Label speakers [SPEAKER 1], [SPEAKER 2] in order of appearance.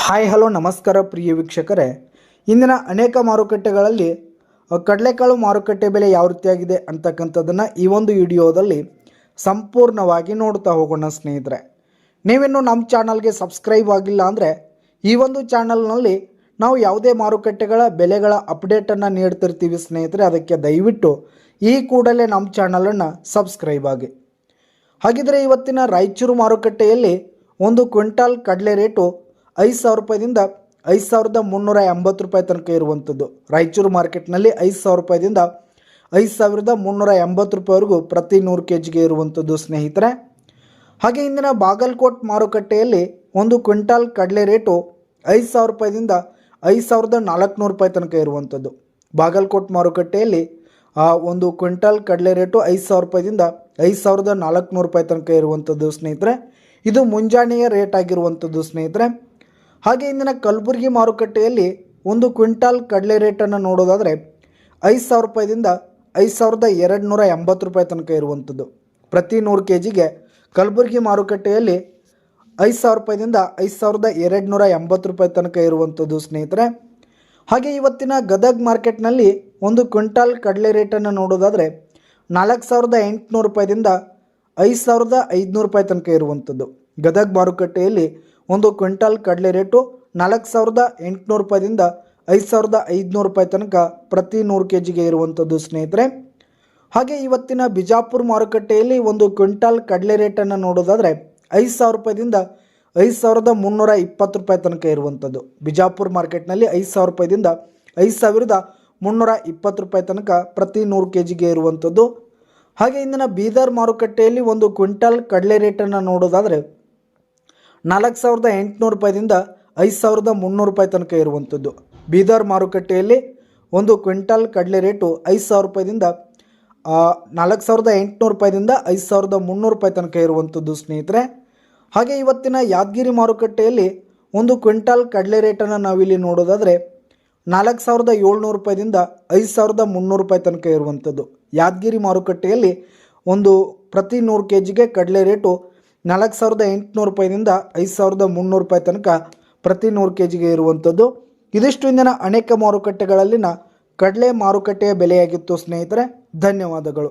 [SPEAKER 1] Hi hello ನಮಸ್ಕಾರ ಪ್ರಿಯ ವೀಕ್ಷಕರೇ, ಇಂದಿನ ಅನೇಕ ಮಾರುಕಟ್ಟೆಗಳಲ್ಲಿ ಕಡಲೆಕಾಳು ಮಾರುಕಟ್ಟೆ ಬೆಲೆ ಯಾವ ರೀತಿಯಾಗಿದೆ ಅಂತಕ್ಕಂಥದ್ದನ್ನು ಈ ಒಂದು ವಿಡಿಯೋದಲ್ಲಿ ಸಂಪೂರ್ಣವಾಗಿ ನೋಡ್ತಾ ಹೋಗೋಣ. ಸ್ನೇಹಿತರೆ, ನೀವಿನ್ನು ನಮ್ಮ ಚಾನಲ್ಗೆ ಸಬ್ಸ್ಕ್ರೈಬ್ ಆಗಿಲ್ಲ ಅಂದರೆ ಈ ಒಂದು ಚಾನಲ್ನಲ್ಲಿ ನಾವು ಯಾವುದೇ ಮಾರುಕಟ್ಟೆಗಳ ಬೆಲೆಗಳ ಅಪ್ಡೇಟನ್ನು ನೀಡ್ತಿರ್ತೀವಿ ಸ್ನೇಹಿತರೆ. ಅದಕ್ಕೆ ದಯವಿಟ್ಟು ಈ ಕೂಡಲೇ ನಮ್ಮ ಚಾನಲನ್ನು ಸಬ್ಸ್ಕ್ರೈಬ್ ಆಗಿ. ಹಾಗಿದ್ರೆ ಇವತ್ತಿನ ರಾಯಚೂರು ಮಾರುಕಟ್ಟೆಯಲ್ಲಿ ಒಂದು ಕ್ವಿಂಟಾಲ್ ಕಡಲೆ ರೇಟು 5,000 ರೂಪಾಯಿದಿಂದ 5,380 ರೂಪಾಯಿ ತನಕ ಇರುವಂಥದ್ದು. ರಾಯಚೂರು ಮಾರ್ಕೆಟ್ನಲ್ಲಿ 5,000 ರೂಪಾಯಿದಿಂದ 5,380 ರೂಪಾಯಿವರೆಗೂ ಪ್ರತಿ 100 kgಗೆ ಇರುವಂಥದ್ದು ಸ್ನೇಹಿತರೆ. ಹಾಗೆ ಇಂದಿನ ಬಾಗಲಕೋಟ್ ಮಾರುಕಟ್ಟೆಯಲ್ಲಿ ಒಂದು ಕ್ವಿಂಟಾಲ್ ಕಡಲೆ ರೇಟು 5,000 ರೂಪಾಯಿದಿಂದ 5,400 ರೂಪಾಯಿ ತನಕ ಇರುವಂಥದ್ದು. ಬಾಗಲಕೋಟ್ ಮಾರುಕಟ್ಟೆಯಲ್ಲಿ ಒಂದು ಕ್ವಿಂಟಾಲ್ ಕಡಲೆ ರೇಟು 5,000 ರೂಪಾಯಿದಿಂದ 5,400 ರೂಪಾಯಿ ತನಕ ಇರುವಂಥದ್ದು ಸ್ನೇಹಿತರೆ. ಇದು ಮುಂಜಾನೆಯ ರೇಟ್ ಆಗಿರುವಂಥದ್ದು ಸ್ನೇಹಿತರೆ. ಹಾಗೆ ಇಂದಿನ ಕಲಬುರಗಿ ಮಾರುಕಟ್ಟೆಯಲ್ಲಿ ಒಂದು ಕ್ವಿಂಟಾಲ್ ಕಡಲೆ ರೇಟನ್ನು ನೋಡೋದಾದರೆ 5,000 ರೂಪಾಯಿದಿಂದ 5,280 ರೂಪಾಯಿ ತನಕ ಇರುವಂಥದ್ದು. ಪ್ರತಿ 100 kgಗೆ ಕಲಬುರಗಿ ಮಾರುಕಟ್ಟೆಯಲ್ಲಿ 5,000 ರೂಪಾಯಿದಿಂದ 5,280 ರೂಪಾಯಿ ತನಕ ಇರುವಂಥದ್ದು ಸ್ನೇಹಿತರೆ. ಹಾಗೆ ಇವತ್ತಿನ ಗದಗ್ ಮಾರ್ಕೆಟ್ನಲ್ಲಿ ಒಂದು ಕ್ವಿಂಟಾಲ್ ಕಡಲೆ ರೇಟನ್ನು ನೋಡೋದಾದರೆ 4,800 ರೂಪಾಯಿದಿಂದ 5,500 ರೂಪಾಯಿ ತನಕ ಇರುವಂಥದ್ದು. ಗದಗ್ ಮಾರುಕಟ್ಟೆಯಲ್ಲಿ ಒಂದು ಕ್ವಿಂಟಾಲ್ ಕಡಲೆ ರೇಟು 4,800 ರೂಪಾಯಿದಿಂದ 5,500 ರೂಪಾಯಿ ತನಕ ಪ್ರತಿ 100 kgಗೆ ಇರುವಂಥದ್ದು ಸ್ನೇಹಿತರೆ. ಹಾಗೆ ಇವತ್ತಿನ ಬಿಜಾಪುರ ಮಾರುಕಟ್ಟೆಯಲ್ಲಿ ಒಂದು ಕ್ವಿಂಟಾಲ್ ಕಡಲೆ ರೇಟನ್ನು ನೋಡೋದಾದರೆ 5,000 ರೂಪಾಯಿದಿಂದ 5,320 ರೂಪಾಯಿ ತನಕ ಇರುವಂಥದ್ದು. ಬಿಜಾಪುರ ಮಾರ್ಕೆಟ್ನಲ್ಲಿ 5,000 ರೂಪಾಯಿದಿಂದ 5,320 ರೂಪಾಯಿ ತನಕ ಪ್ರತಿ 100 kgಗೆ ಇರುವಂಥದ್ದು. ಹಾಗೆ ಇಂದಿನ ಬೀದರ್ ಮಾರುಕಟ್ಟೆಯಲ್ಲಿ ಒಂದು ಕ್ವಿಂಟಾಲ್ ಕಡಲೆ ರೇಟನ್ನು ನೋಡೋದಾದರೆ 4,800 ರೂಪಾಯಿದಿಂದ 5,300 ರೂಪಾಯಿ ತನಕ ಇರುವಂಥದ್ದು. ಬೀದರ್ ಮಾರುಕಟ್ಟೆಯಲ್ಲಿ ಒಂದು ಕ್ವಿಂಟಾಲ್ ಕಡಲೆ ರೇಟು 5,000 ರೂಪಾಯಿದಿಂದ 4,800 ರೂಪಾಯಿದಿಂದ 5,300 ರೂಪಾಯಿ ತನಕ ಇರುವಂಥದ್ದು ಸ್ನೇಹಿತರೆ. ಹಾಗೆ ಇವತ್ತಿನ ಯಾದಗಿರಿ ಮಾರುಕಟ್ಟೆಯಲ್ಲಿ ಒಂದು ಕ್ವಿಂಟಾಲ್ ಕಡಲೆ ರೇಟನ್ನು ನಾವಿಲ್ಲಿ ನೋಡೋದಾದರೆ 4,700 ರೂಪಾಯಿದಿಂದ 5,300 ರೂಪಾಯಿ ತನಕ ಇರುವಂಥದ್ದು. ಯಾದಗಿರಿ ಮಾರುಕಟ್ಟೆಯಲ್ಲಿ ಒಂದು ಪ್ರತಿ 100 kgಗೆ ಕಡಲೆ ರೇಟು 4,800 ರೂಪಾಯಿದಿಂದ 5,300 ರೂಪಾಯಿ ತನಕ ಪ್ರತಿ 100 kgಗೆ ಇರುವಂಥದ್ದು. ಇದಿಷ್ಟು ಇಂದಿನ ಅನೇಕ ಮಾರುಕಟ್ಟೆಗಳಲ್ಲಿನ ಕಡಲೆ ಮಾರುಕಟ್ಟೆಯ ಬೆಲೆಯಾಗಿತ್ತು ಸ್ನೇಹಿತರೆ. ಧನ್ಯವಾದಗಳು.